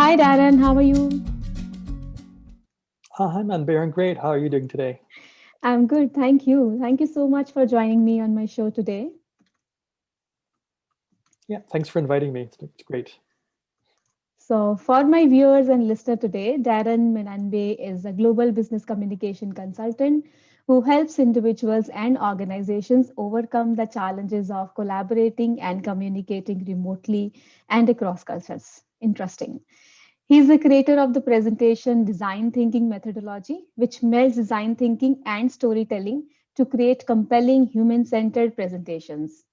Hi, Darren. How are you? Hi, man, Baron. Great. How are you doing today? I'm good. Thank you. Thank you so much for joining me on my show today. Yeah, thanks for inviting me. It's great. So, for my viewers and listener today, Darren Menabney is a global business communication consultant who helps individuals and organizations overcome the challenges of collaborating and communicating remotely and across cultures. Interesting. He is the creator of the presentation design thinking methodology, which melds design thinking and storytelling to create compelling human centered presentations.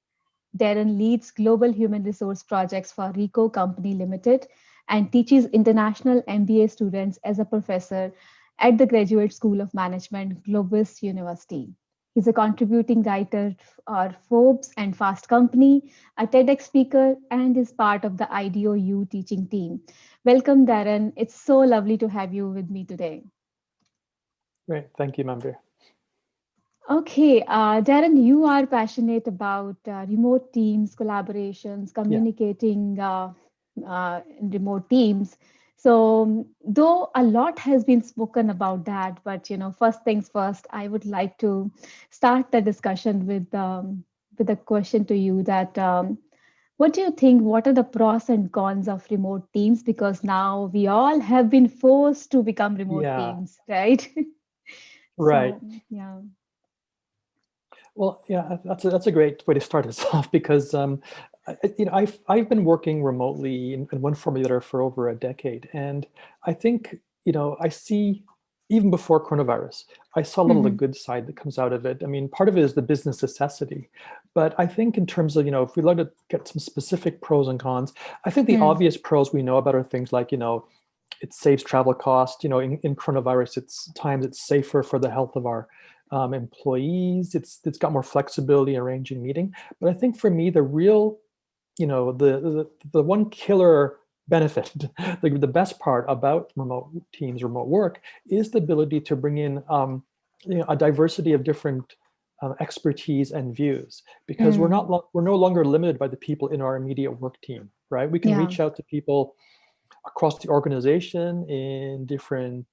Darren leads global human resource projects for Rico Company Limited and teaches international MBA students as a professor at the Graduate School of Management, Globus University. He's a contributing writer for Forbes and Fast Company, a TEDx speaker, and is part of the IDOU teaching team. Welcome, Darren. It's so lovely to have you with me today. Great. Thank you, Manbir. Okay, Darren, you are passionate about remote teams, collaborations, Yeah. communicating in remote teams. So, though a lot has been spoken about that, but first things first, I would like to start the discussion with a question to you that what do you think? What are the pros and cons of remote teams? Because now we all have been forced to become remote Yeah. teams, right? Right. So, yeah. Well, yeah, that's a great way to start us off because I've been working remotely in one form or the other for over a decade, and I think I see even before coronavirus, I saw a little of the Mhm. good side that comes out of it. I mean, part of it is the business necessity, but I think in terms of if we let to get some specific pros and cons, I think the Mm. obvious pros we know about are things like it saves travel cost. In coronavirus, it's safer for the health of our employees. It's got more flexibility in arranging meeting. But I think for me, the real, the one killer benefit, the best part about remote teams, remote work, is the ability to bring in a diversity of different expertise and views, because Mm. we're no longer limited by the people in our immediate work team, right? We can Yeah. reach out to people across the organization in different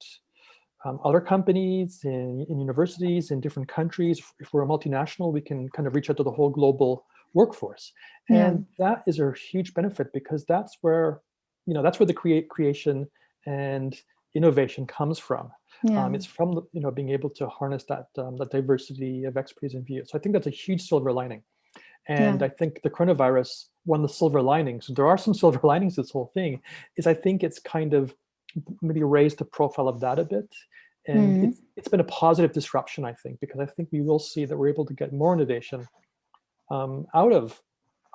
other companies, in universities, in different countries. If we're a multinational, we can kind of reach out to the whole global workforce. Yeah. And that is a huge benefit because that's where the creation and innovation comes from. Yeah. It's from being able to harness that diversity of expertise and views. So I think that's a huge silver lining. And Yeah. I think the coronavirus, one of the silver linings, there are some silver linings to this whole thing, is I think it's kind of maybe raised the profile of that a bit. And Mm. it's been a positive disruption, I think, because I think we will see that we're able to get more innovation out of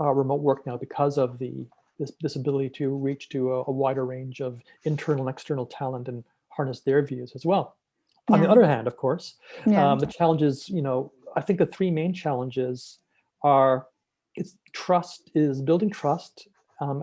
remote work now because of this ability to reach to a wider range of internal and external talent and harness their views as well. On the Yeah. other hand, of course, Yeah. the challenges, I think the three main challenges are it's trust is building trust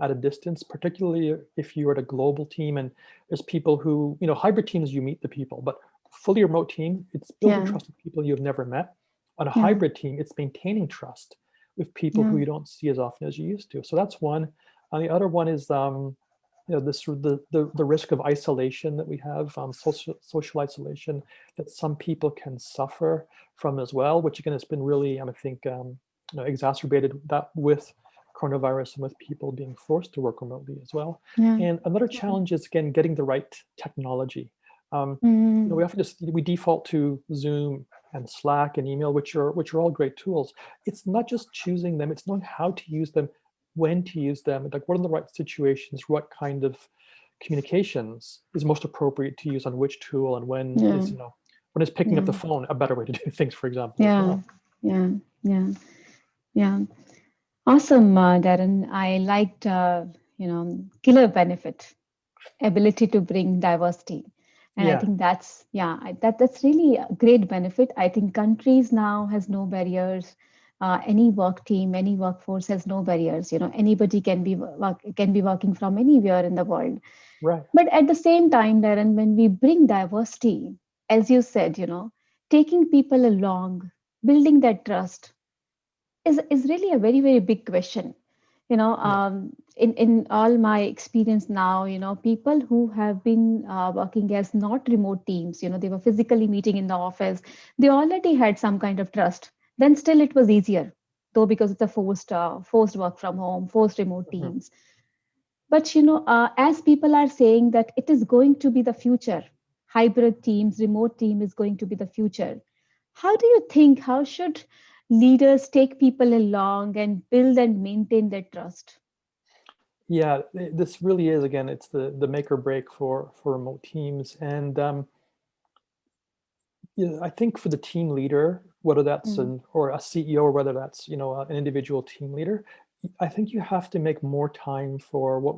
at a distance, particularly if you're at a global team and there's people who, hybrid teams, you meet the people, but fully remote team, it's building Yeah. trust with people you've never met. On a Yeah. hybrid team, it's maintaining trust with people Yeah. who you don't see as often as you used to. So that's one. And the other one is this the risk of isolation that we have, social isolation that some people can suffer from as well, which again has been really, I think, exacerbated that with coronavirus and with people being forced to work remotely as well. Yeah. And another Yeah. challenge is again getting the right technology. Mm. We often we default to Zoom and Slack and email, which are all great tools. It's not just choosing them; it's knowing how to use them, when to use them, like what are the right situations, what kind of communications is most appropriate to use on which tool, and Yeah. when is picking up Yeah. the phone a better way to do things, for example, as Yeah. well. Yeah. Yeah. Yeah. Awesome, Darren. I liked, killer benefit, ability to bring diversity. And I Yeah, think that's really a great benefit. I think countries now has no barriers. Any work team, any workforce has no barriers. Anybody can be working from anywhere in the world. right. But at the same time, Darren, when we bring diversity, as you said, taking people along, building that trust is really a very, very big question. You know, Yeah. in all my experience now, people who have been working as not remote teams, they were physically meeting in the office, they already had some kind of trust. Then still it was easier, though, because it's a forced work from home, forced remote Mhm. teams. But as people are saying that it is going to be the future, hybrid teams, remote team is going to be the future. How do you think? How should leaders take people along and build and maintain their trust? Yeah, this really is, again, it's the make or break for remote teams. And yeah, I think for the team leader, whether that's Mm, or a CEO, or whether that's an individual team leader, I think you have to make more time for what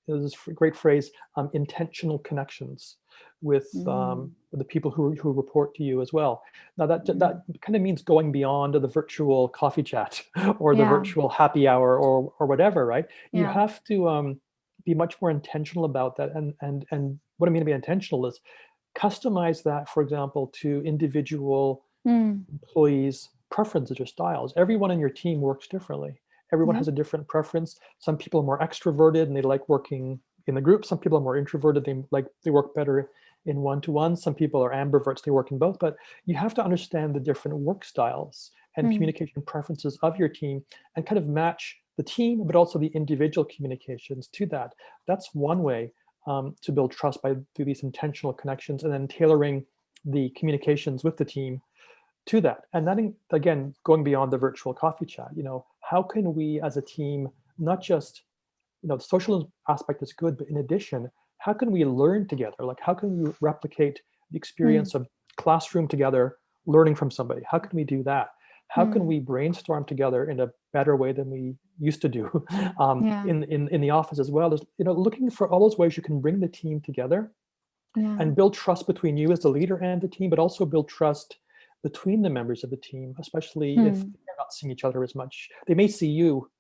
is this great phrase, intentional connections mm, with the people who report to you as well. Now that mm. kind of means going beyond the virtual coffee chat or the Yeah, virtual happy hour or whatever, right? You yeah. have to be much more intentional about that. And what I mean to be intentional is customize that, for example, to individual Mm, employees' preferences or styles. Everyone in your team works differently. Everyone yeah. has a different preference. Some people are more extroverted and they like working in the group. Some people are more introverted. They work better in one-to-one. Some people are ambiverts. They work in both. But you have to understand the different work styles and Mm, communication preferences of your team and kind of match the team, but also the individual communications to that. That's one way to build trust by through these intentional connections and then tailoring the communications with the team to that. And that, again, going beyond the virtual coffee chat, how can we as a team, not just, the social aspect is good, but in addition, how can we learn together? Like, how can we replicate the mm, experience of classroom together, learning from somebody? How can we do that? How can mm. we brainstorm together in a better way than we used to do Yeah, in the office as well? As looking for all those ways you can bring the team together yeah. and build trust between you as the leader and the team, but also build trust between the members of the team, especially if Mm, they're not seeing each other as much. They may see you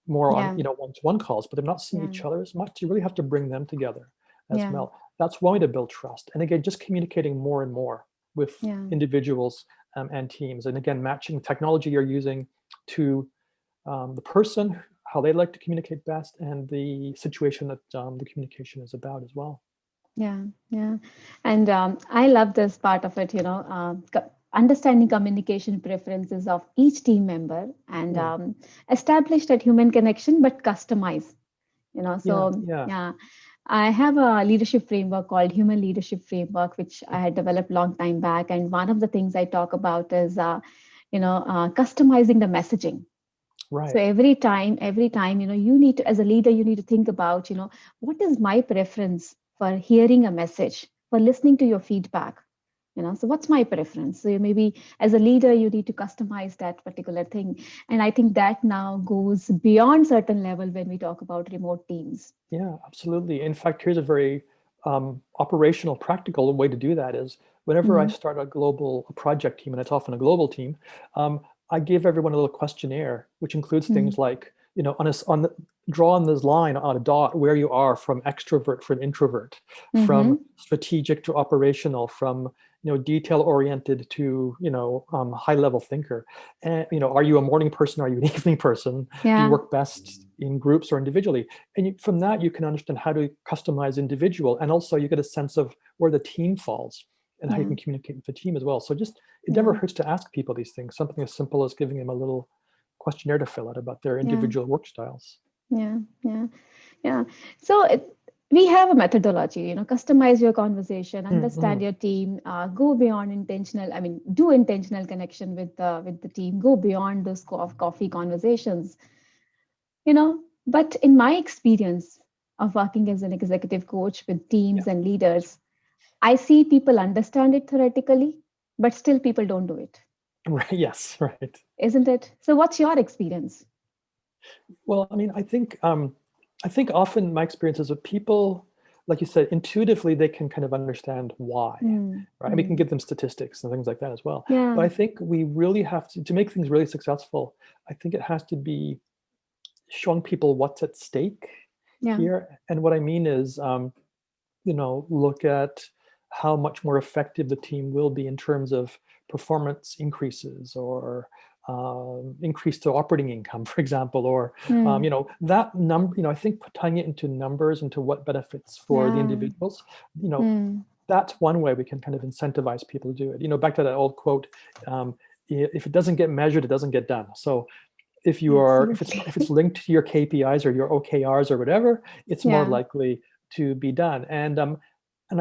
more on, yeah, one-to-one calls, but they're not seeing yeah, each other as much. You really have to bring them together as yeah, well. That's one way to build trust. And again, just communicating more and more with yeah. individuals and teams. And again, matching technology you're using to the person, how they like to communicate best, and the situation that the communication is about as well. Yeah, yeah. And I love this part of it, understanding communication preferences of each team member and Hmm. establish that human connection, but customize, Yeah, So, yeah, yeah, I have a leadership framework called Human Leadership Framework, which I had developed long time back. And one of the things I talk about is, customizing the messaging. So right. every time, you need to, as a leader, you need to think about, what is my preference for hearing a message, for listening to your feedback, so what's my preference? So maybe as a leader, you need to customize that particular thing. And I think that now goes beyond certain level when we talk about remote teams. Yeah, absolutely. In fact, here's a very operational, practical way to do that is whenever I Mm, start a project team, and it's often a global team, I give everyone a little questionnaire, which includes mm, things like, draw on this line on a dot where you are from extrovert from introvert, from mm-hmm. strategic to operational, from detail oriented to high level thinker. And are you a morning person? Are you an evening person? Do you Yeah, work best in groups or individually? And from that, you can understand how to customize individual. And also you get a sense of where the team falls and how you yeah, can communicate with the team as well. So just, it never yeah, hurts to ask people these things, something as simple as giving them a little questionnaire to fill out about their yeah, individual work styles. yeah, yeah, yeah. So we have a methodology, customize your conversation, understand Mm-hmm. your team, go beyond intentional. I mean, do intentional connection with the team. Go beyond those of coffee conversations. But in my experience of working as an executive coach with Yeah. teams and leaders, I see people understand it theoretically, but still people don't do it, Right. Yes. Right. isn't it? So, what's your experience? Well, I mean, I think often my experience is that people, like you said, intuitively they can kind of understand why, Mm, right? And we can mm, give them statistics and things like that as well. But yeah, I think we really have to make things really successful. I think it has to be showing people what's at stake yeah, here. And what I mean is, look at how much more effective the team will be in terms of performance increases or increase the operating income, for example, or Hmm. that number. I think tying it into numbers, into what benefits for the Yeah. individuals. Hmm. That's one way we can kind of incentivize people to do it. Back to that old quote: if it doesn't get measured, it doesn't get done. So if it's Absolutely. linked to your KPIs or your OKRs or whatever, it's more Yeah. likely to be done. And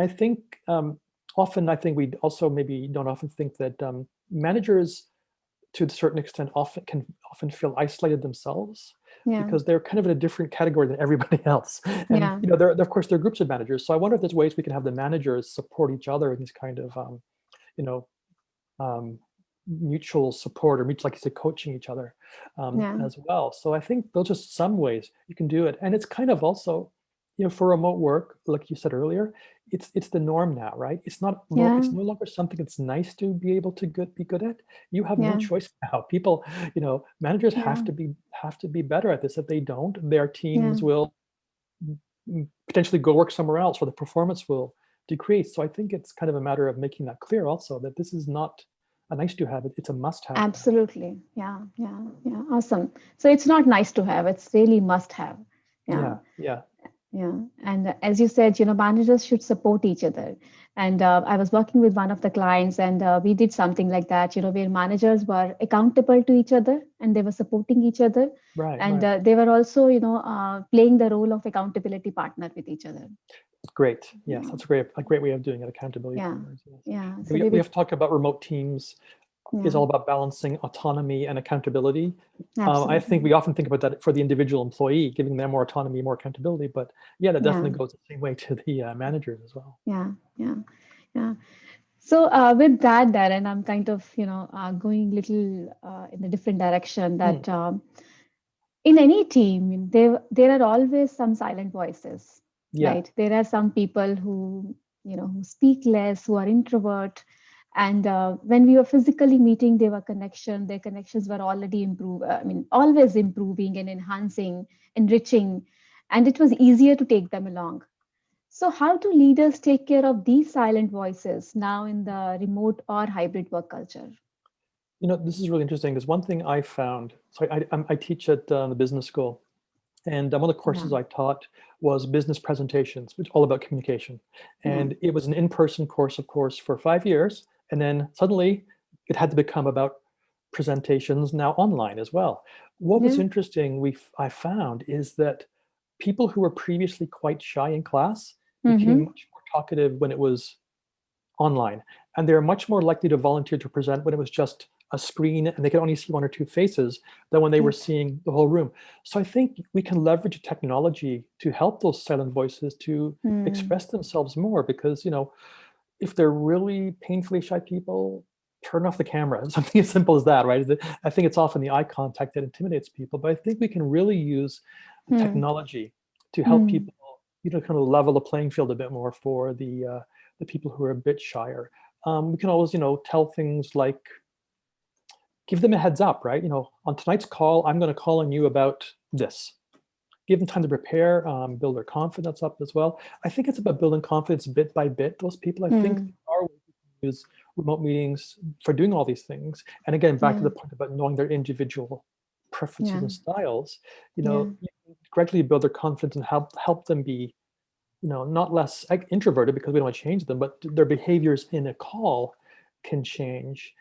I think often I think we also maybe don't often think that managers to a certain extent often feel isolated themselves Yeah. because they're kind of in a different category than everybody else. And Yeah. of course there are groups of managers. So I wonder if there's ways we can have the managers support each other in these kind of you know um, mutual support, or mutual, like you said, coaching each other Yeah. as well. So I think those are some ways you can do it. And it's kind of also, for remote work, like you said earlier, it's the norm now, right? Yeah. It's no longer something that's nice to be able to be good at. You have no Yeah. choice now. People, managers Yeah. have to be better at this. If they don't, their Yeah. teams will potentially go work somewhere else, or the performance will decrease. So I think it's kind of a matter of making that clear also, that this is not a nice to have, it's a must have now. Absolutely. Yeah. Yeah. Yeah. Awesome. So it's not nice to have, it's really must have. Yeah. Yeah, yeah, Yeah. And as you said, managers should support each other. And I was working with one of the clients, and we did something like that, where managers were accountable to each other and they were supporting each other. right, And right. they were also, playing the role of accountability partner with each other. Great. Yes, Yeah. that's a great way of doing it. Accountability Yeah. partners. Yes. Yeah. So We have to talk about remote teams is yeah, all about balancing autonomy and accountability. I think absolutely. we often think about that for the individual employee, giving them more autonomy, more accountability. But yeah, that Yeah. definitely goes the same way to the managers as well. Yeah. Yeah. Yeah. So with that, Darren, I'm kind of, going little in a different direction Hmm. that in any team, there are always some silent voices, Yeah, right? There are some people who speak less, who are introvert, and when we were physically meeting, their connections were already always improving and enhancing, enriching, and it was easier to take them along. So, how do leaders take care of these silent voices now in the remote or hybrid work culture? this is really interesting because one thing I found. So I teach at the business school. And one of the Yeah, courses I taught was business presentations, which is all about communication. yeah, And it was an in-person course, of course, for 5 years. And then suddenly it had to become about presentations now online as well. What was yeah. interesting, I found, is that people who were previously quite shy in class became Mm-hmm. much more talkative when it was online, and they're much more likely to volunteer to present when it was just a screen and they could only see one or two faces than when they were Right. seeing the whole room. So I think we can leverage technology to help those silent voices to Mm, express themselves more, because if they're really painfully shy people, turn off the camera. Something as simple as that, right? I think it's often the eye contact that intimidates people, but I think we can really use mm, technology to help mm. people, kind of level the playing field a bit more for the people who are a bit shyer. We can always, tell things like, give them a heads up, right? On tonight's call, I'm going to call on you about this. Give them time to prepare, build their confidence up as well. I think it's about building confidence bit by bit. Those people, I think, Mm. are ways we can use remote meetings for doing all these things. And again, back to Yeah, the point about knowing their individual preferences yeah, and styles, yeah, you can gradually build their confidence and help them be, not less introverted, because we don't want to change them, but their behaviors in a call can change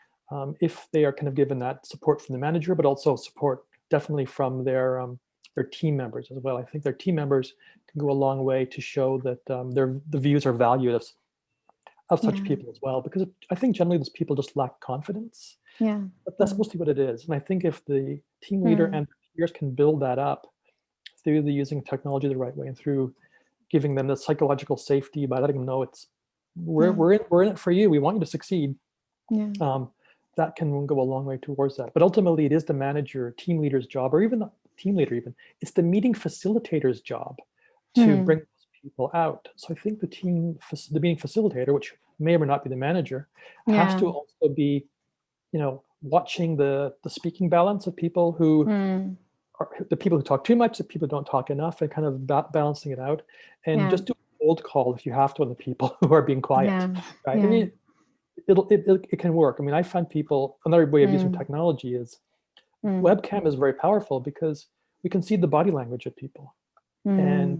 if they are kind of given that support from the manager, but also support definitely from their team members as well. I think their team members can go a long way to show that the views are valued of such yeah, people as well, because I think generally those people just lack confidence. yeah, But that's yeah. mostly what it is. And I think if the team leader Mm, and peers can build that up through the using technology the right way, and through giving them the psychological safety by letting them know it's yeah, we're in it for you. We want you to succeed. yeah, Um, that can go a long way towards that. But ultimately, it is the manager, team leader's job, or even the team leader. Even it's the meeting facilitator's job to mm, bring those people out. So I think the meeting facilitator, which may or may not be the manager, has yeah, to also be, watching the speaking balance of people who mm, are the people who talk too much, the people who don't talk enough, and kind of balancing it out. And yeah, just do a cold call if you have to on the people who are being quiet, yeah, right? I yeah, mean, it can work. I mean, I find people, another way of using mm, technology is Mm. webcam is very powerful because we can see the body language of people. And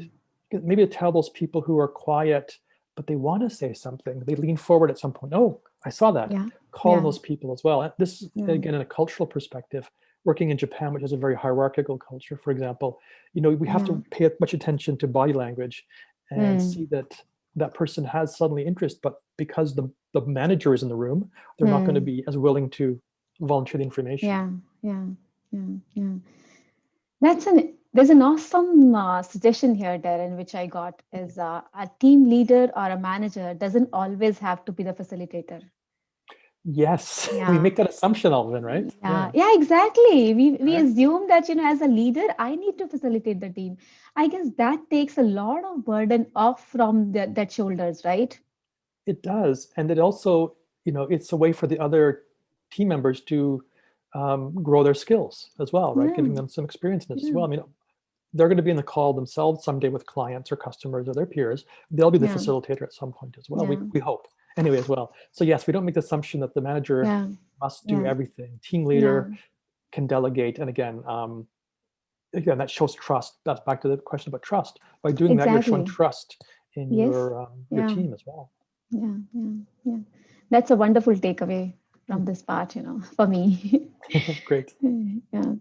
Mm. maybe to tell those people who are quiet, but they want to say something, they lean forward at some point. Oh, I saw that. Yeah. Call Yeah. those people as well. And this, Yeah. again, in a cultural perspective, working in Japan, which is a very hierarchical culture, for example, we have Yeah. to pay much attention to body language and see Mm. that that person has suddenly interest, but because the manager is in the room, they're not going to Mm. be as willing to volunteer the information. Yeah. Yeah. Yeah. Yeah. There's an awesome suggestion here, Darren, which I got is a team leader or a manager doesn't always have to be the facilitator. Yes, we Yeah. make that assumption often, right? Yeah, Yeah. yeah, exactly. We Right. assume that, as a leader, I need to facilitate the team. I guess that takes a lot of burden off from that shoulders, right? It does, and it also, it's a way for the other team members to grow their skills as well, right? Yeah, Giving them some experience in this as yeah, well. I mean, they're going to be in the call themselves someday with clients or customers or their peers. They'll be the yeah, facilitator at some point as well. yeah, We hope anyway as well. So yes, we don't make the assumption that the manager yeah, must do yeah, everything. Team yeah. leader can delegate, and again, that shows trust. That's back to the question about trust. By doing that, you're showing Exactly. trust in Yes. your Yeah, team as well. yeah, yeah, yeah. That's a wonderful takeaway Hmm. from this part, for me. Great. Yeah.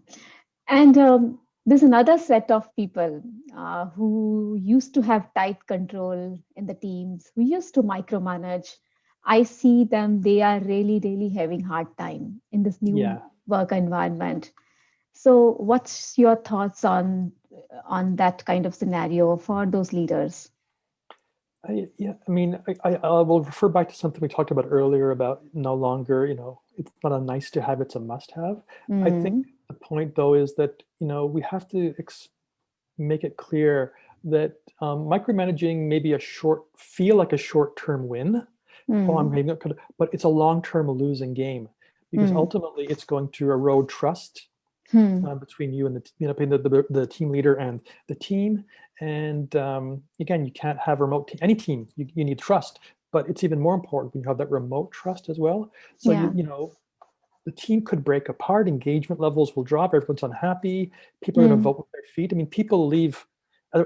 And there's another set of people who used to have tight control in the teams, who used to micromanage. I see them, they are really, really having hard time in this new Yeah. work environment. So what's your thoughts on that kind of scenario for those leaders? I mean, I will refer back to something we talked about earlier about no longer, it's not a nice to have, it's a must have. I think Mm, the point though is that, we have to make it clear that micromanaging may be feel like a short-term win. Oh, I'm mm, maybe not gonna, but it's a long-term losing game because mm, ultimately it's going to erode trust mm, between you and between the team leader and the team. And again, you can't have any team. You need trust, but it's even more important when you have that remote trust as well. So yeah, the team could break apart. Engagement levels will drop. Everyone's unhappy. People are going to mm, vote with their feet. I mean, people leave.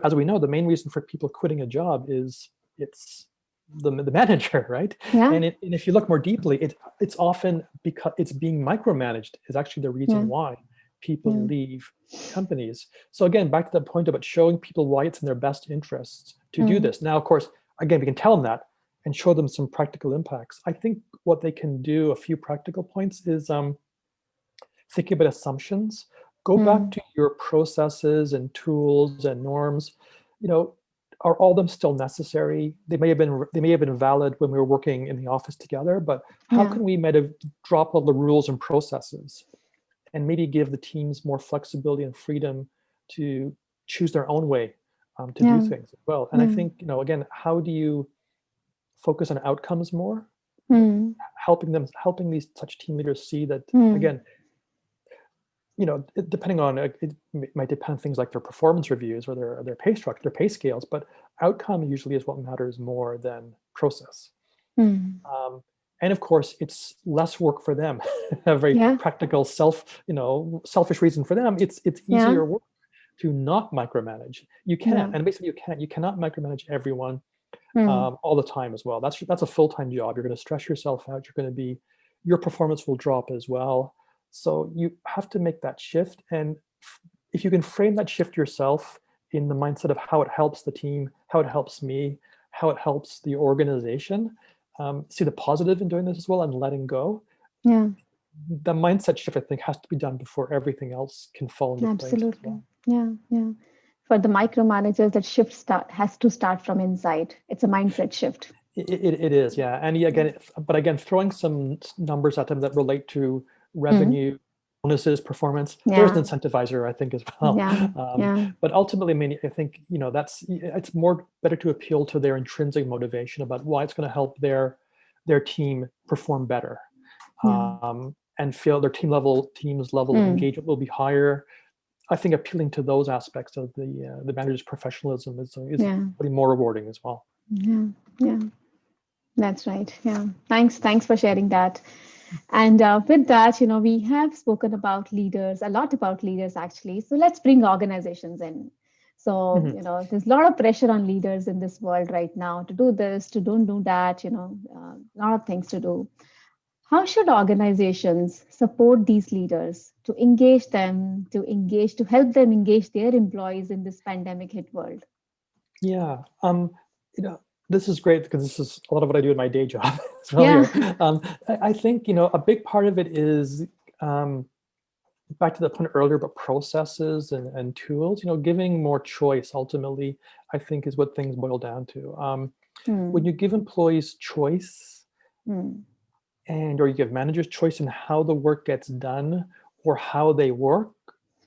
As we know, the main reason for people quitting a job is it's the manager, right? yeah, And if you look more deeply, it's often because it's being micromanaged is actually the reason yeah, why people yeah, leave companies. So again, back to that point about showing people why it's in their best interests to do mm, this. Now, of course, again, we can tell them that and show them some practical impacts. I think what they can do, a few practical points, is thinking about assumptions. Go back mm, to your processes and tools and norms. You know, are all of them still necessary? They may have been valid when we were working in the office together, but how yeah, can we might have drop all the rules and processes and maybe give the teams more flexibility and freedom to choose their own way to do yeah, things as well. And I yeah, think, again, how do you focus on outcomes more? mm, Helping these such team leaders see that, mm, again, depending on it might depend on things like their performance reviews or their pay structure, their pay scales, but outcome usually is what matters more than process. mm, Um, and of course, it's less work for them. A very yeah, practical, selfish reason for them. It's yeah, easier work to not micromanage. You yeah, can't, and basically you cannot micromanage everyone mm, all the time as well. That's a full-time job. You're going to stress yourself out. Your performance will drop as well. So you have to make that shift. And if you can frame that shift yourself in the mindset of how it helps the team, how it helps me, how it helps the organization, see the positive in doing this as well and letting go. yeah, The mindset shift, I think, has to be done before everything else can fall into place as absolutely. well. Yeah, yeah. For the micromanagers, that shift has to start from inside. It's a mindset shift. It is, yeah. And but again, throwing some numbers at them that relate to Mm, revenue, bonuses, performance. There's an yeah, incentivizer, I think, as well. yeah, yeah, But ultimately, I mean, I think it's more better to appeal to their intrinsic motivation about why it's going to help their team perform better, yeah, and feel their team's level of mm, engagement will be higher. I think appealing to those aspects of the manager's professionalism is yeah, probably more rewarding as well. yeah, yeah. That's right. Yeah. Thanks for sharing that. And with that, we have spoken about leaders, a lot about leaders actually. So let's bring organizations in. So, Mhm. there's a lot of pressure on leaders in this world right now to do this, to don't do that, a lot of things to do. How should organizations support these leaders to engage them, to help them engage their employees in this pandemic hit world? Yeah. You know, this is great because this is a lot of what I do in my day job as well Yeah. here. I think, a big part of it is, um, back to the point earlier about processes and tools, giving more choice ultimately, I think is what things boil down to. When Hmm. you give employees choice Hmm. or you give managers choice in how the work gets done or how they work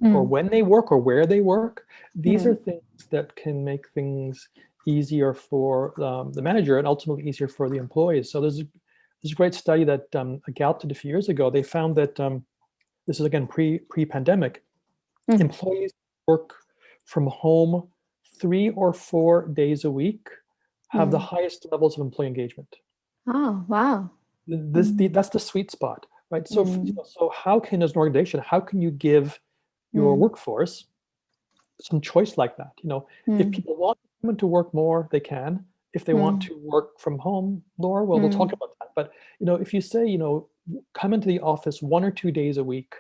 or Hmm. when they work or where they work, these are Hmm. things that can make things easier for the manager and ultimately easier for the employees. So there's a great study that Gallup did a few years ago. They found that this is again pre-pandemic. Hmm. Employees work from home 3 or 4 days a week have the Hmm. highest levels of employee engagement. Oh, wow. That's the sweet spot, right? So Hmm. so how can, as an organization, how can you give your Hmm. workforce some choice like that? If Hmm. people want to come into work more, they can. If they want Hmm. to work from home, Laura, well, we'll talk Hmm. about that. But if you say, come into the office 1 or 2 days a week,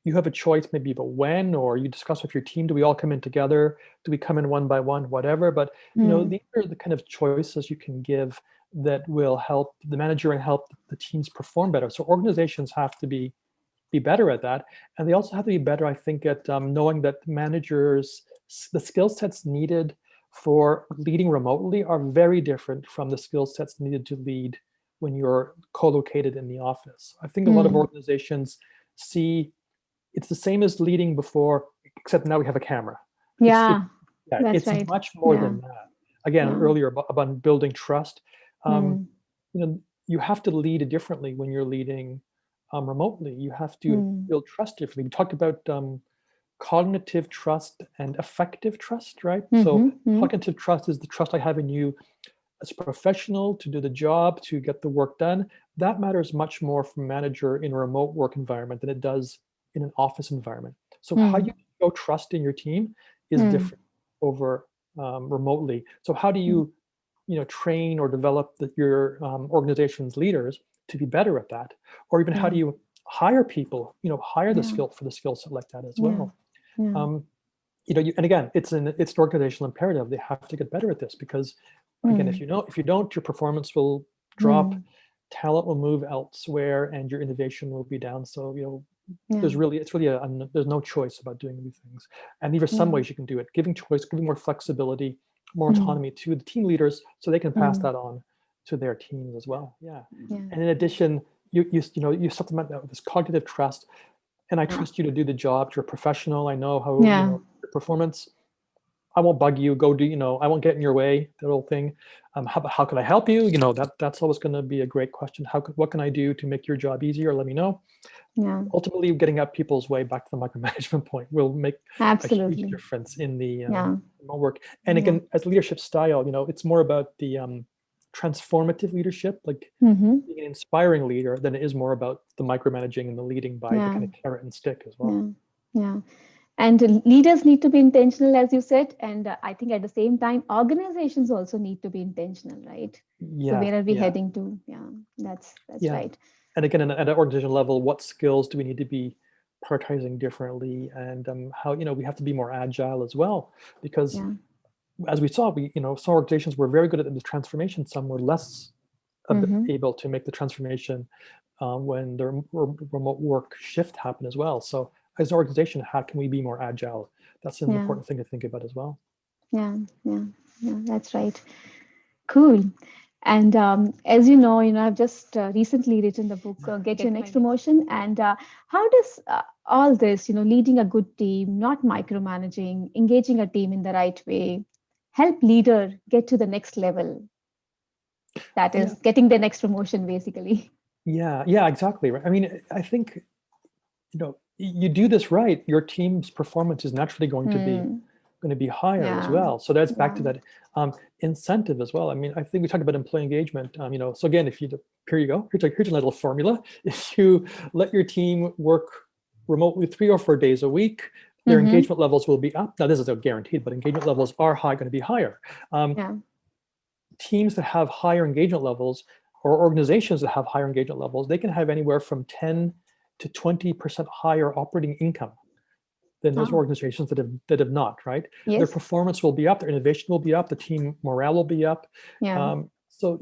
you have a choice maybe about when, or you discuss with your team, do we all come in together? Do we come in one by one, whatever? But Hmm. these are the kind of choices you can give that will help the manager and help the teams perform better. So organizations have to be better at that, and they also have to be better, I think, at knowing that managers, the skill sets needed for leading remotely are very different from the skill sets needed to lead when you're co-located in the office. I think a lot of Hmm. organizations see it's the same as leading before, except now we have a camera. Yeah, Yeah, that's it's right. much more Yeah. than that. Again, Yeah. earlier about building trust. Um, Hmm. you have to lead differently when you're leading remotely. You have to Hmm. build trust differently. We talked about cognitive trust and effective trust, right? So Hmm. Hmm. cognitive trust is the trust I have in you as a professional to do the job, to get the work done. That matters much more for a manager in a remote work environment than it does in an office environment. So how you Hmm. show trust in your team is Hmm. different over remotely. So how do you, train or develop your organization's leaders to be better at that? Or even how do Yeah. you hire people, hire the Yeah. skill for the skill set like that as Yeah. well? Yeah. Um, and again, it's an organizational imperative. They have to get better at this because, again, Hmm. if you don't, your performance will drop, Hmm. talent will move elsewhere, and your innovation will be down. So Yeah. it's really there's no choice about doing these things, and there are some Yeah. ways you can do it, giving choice, giving more flexibility, more Hmm. autonomy to the team leaders, so they can pass Hmm. that on to their teams as well. Yeah, Yeah. and in addition, you supplement that with this cognitive trust, and I Yeah. trust you to do the job. You're a professional. I know how Yeah. your performance. I won't bug you. Go do, I won't get in your way. That whole thing. How can I help you? That's always going to be a great question. What can I do to make your job easier? Let me know. Yeah. Ultimately, getting out people's way, back to the micromanagement point, will make a huge Absolutely. difference in the Yeah. remote work. And Yeah. again, as leadership style, it's more about the transformative leadership, like Hmm. being an inspiring leader, than it is more about the micromanaging and the leading by the Yeah. kind of carrot and stick as well. Yeah. Yeah. And leaders need to be intentional, as you said. And I think at the same time, organizations also need to be intentional, right? So Yeah, where are we yeah. heading to? Yeah, that's Yeah. right. And again, at an organization level, what skills do we need to be prioritizing differently? And how, we have to be more agile as well, because Yeah. as we saw, some organizations were very good at the transformation. Some were less Hmm. able to make the transformation when the remote work shift happened as well. So as an organization, how can we be more agile? That's an Yeah. important thing to think about as well. Yeah. Yeah. Yeah. That's right. Cool. And I've just recently written the book, Get Your Next Promotion. And how does all this, leading a good team, not micromanaging, engaging a team in the right way, help leader get to the next level? That Yeah, is getting the next promotion, basically. yeah, exactly. Right. I mean, I think you do this right, your team's performance is naturally going to be Hmm. going to be higher as Yeah. well. So that's back to Yeah. that incentive as well. I mean, I think we talked about employee engagement. So again, if you here you go, here's a little formula. If you let your team work remotely 3 or 4 days a week, their Mm-hmm. engagement levels will be up. Now, this is a guaranteed, but engagement levels are going to be higher. Yeah. Teams that have higher engagement levels, or organizations that have higher engagement levels, they can have anywhere from 10 to 20% higher operating income than those Oh, organizations that have not, right? Their yes. performance will be up, their innovation will be up, the team morale will be up. Yeah. So,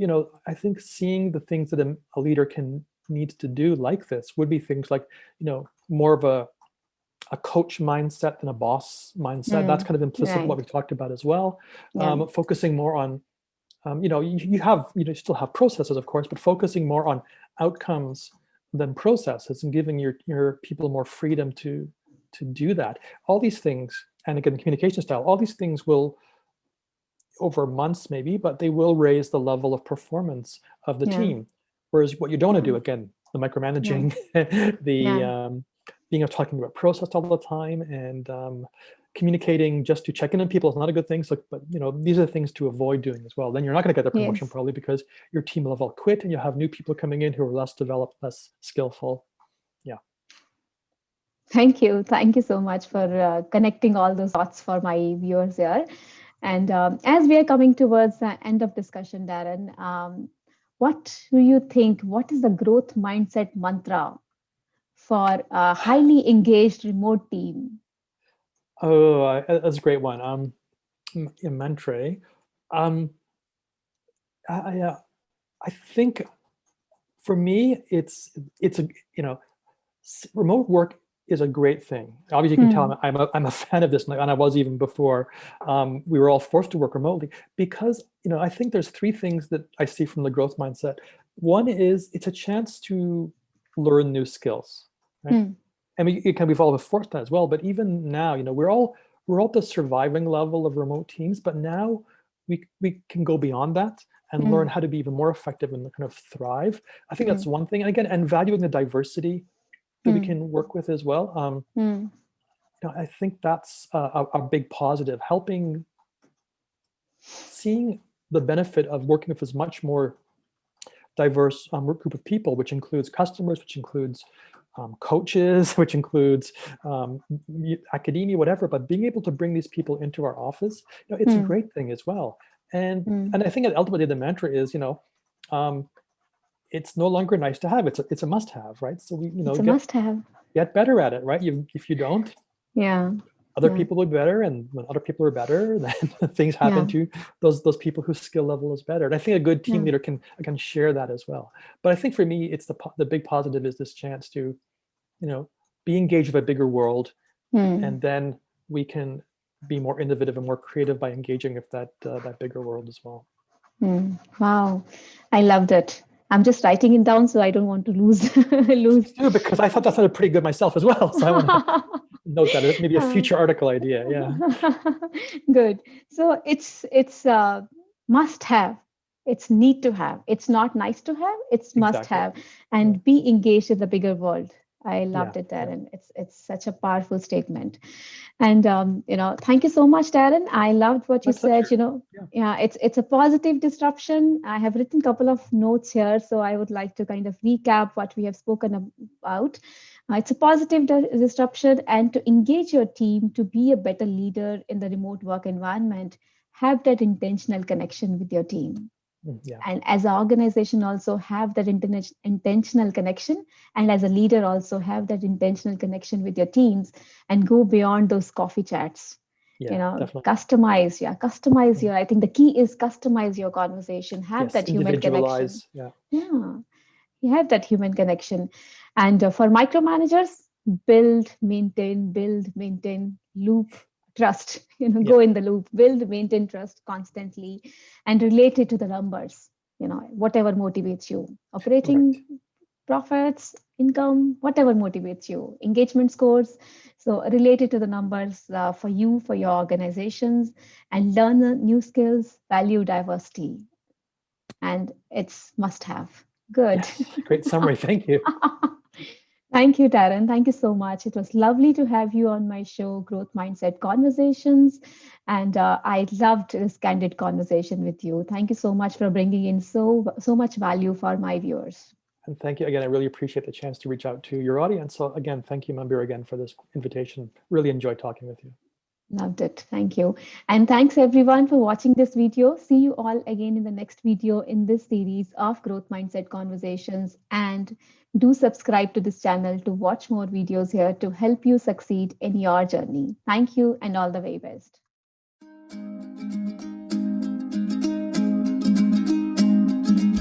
I think seeing the things that a leader needs to do like this would be things like, more of a coach mindset than a boss mindset. That's Mm. kind of implicit in what Right. we talked about as well. Yeah. Focusing more on, you still have processes, of course, but focusing more on outcomes than processes, and giving your people more freedom to do that. All these things, and again, communication style, all these things will, over months maybe, but they will raise the level of performance of the Yeah. team. Whereas what you don't want Yeah. to do, again, the Yeah. micromanaging, the Yeah. being talking about process all the time, and communicating just to check in on people is not a good thing. So, but these are the things to avoid doing as well. Then you're not going to get the promotion Yes. probably, because your team will have all quit, and you'll have new people coming in who are less developed, less skillful. Yeah. Thank you. Thank you so much for connecting all those dots for my viewers here. And as we are coming towards the end of discussion, Darren, what do you think? What is the growth mindset mantra for a highly engaged remote team? Oh, that's a great one. In Mentre, um, I think for me, it's a remote work is a great thing. Obviously, you can tell Hmm. I'm a fan of this, and I was even before we were all forced to work remotely, because I think there's three things that I see from the growth mindset. One is it's a chance to learn new skills, right? Hmm. I mean, we've all been forced that as well. But even now, we're all at the surviving level of remote teams, but now we can go beyond that and learn Hmm. how to be even more effective and kind of thrive. I think Hmm. that's one thing. And again, and valuing the diversity that we Hmm. can work with as well. Hmm. I think that's a big positive, helping seeing the benefit of working with as much more diverse group of people, which includes customers, which includes coaches, which includes academia, whatever. But being able to bring these people into our office, it's a Hmm. great thing as well. And Hmm. and I think that ultimately the mantra is, um, it's no longer nice to have. It's a must have, right? So we, It's a must have. get better at it, right? If you don't, Yeah. other Yeah. people will be better, and when other people are better, then things happen Yeah. to those people whose skill level is better. And I think a good team Yeah. leader can share that as well. But I think for me, it's the big positive is this chance to be engaged with a bigger world, Hmm. and then we can be more innovative and more creative by engaging with that bigger world as well. Hmm. Wow. I loved it. I'm just writing it down so I don't want to lose lose. Please do, because I thought that sounded pretty good myself as well. So I want to note that maybe a future article idea. Yeah, Good. So it's must have. It's need to have. It's not nice to have. It's must exactly. have. Yeah, And be engaged in the bigger world. I yeah, loved it, yeah. Darren. It's such a powerful statement. And thank you so much, Darren. I loved what My you said. pleasure. Yeah. Yeah, it's a positive disruption. I have written a couple of notes here, so I would like to kind of recap what we have spoken about. It's a positive disruption, and to engage your team to be a better leader in the remote work environment, have that intentional connection with your team. Yeah. And as an organization, also have that intentional connection. And as a leader, also have that intentional connection with your teams and go beyond those coffee chats. Yeah, definitely. Customize your, I think the key is customize your conversation, have Yes, that human connection. individualize. Yeah. Yeah, you have that human connection. And for micromanagers, build, maintain, loop, trust. Yeah. Go in the loop, build, maintain trust constantly, and relate it to the numbers. Whatever motivates you, Right. operating profits, income, whatever motivates you, engagement scores. So relate it to the numbers for you, for your organizations, and learn new skills, value diversity, and it's must have. Good. Yes. Great summary. Thank you. Thank you, Darren. Thank you so much. It was lovely to have you on my show, Growth Mindset Conversations. And I loved this candid conversation with you. Thank you so much for bringing in so much value for my viewers. And thank you again. I really appreciate the chance to reach out to your audience. So again, thank you, Manbir, again for this invitation. Really enjoyed talking with you. Loved it. Thank you. And thanks everyone for watching this video. See you all again in the next video in this series of Growth Mindset Conversations. And do subscribe to this channel to watch more videos here to help you succeed in your journey. Thank you and all the very best.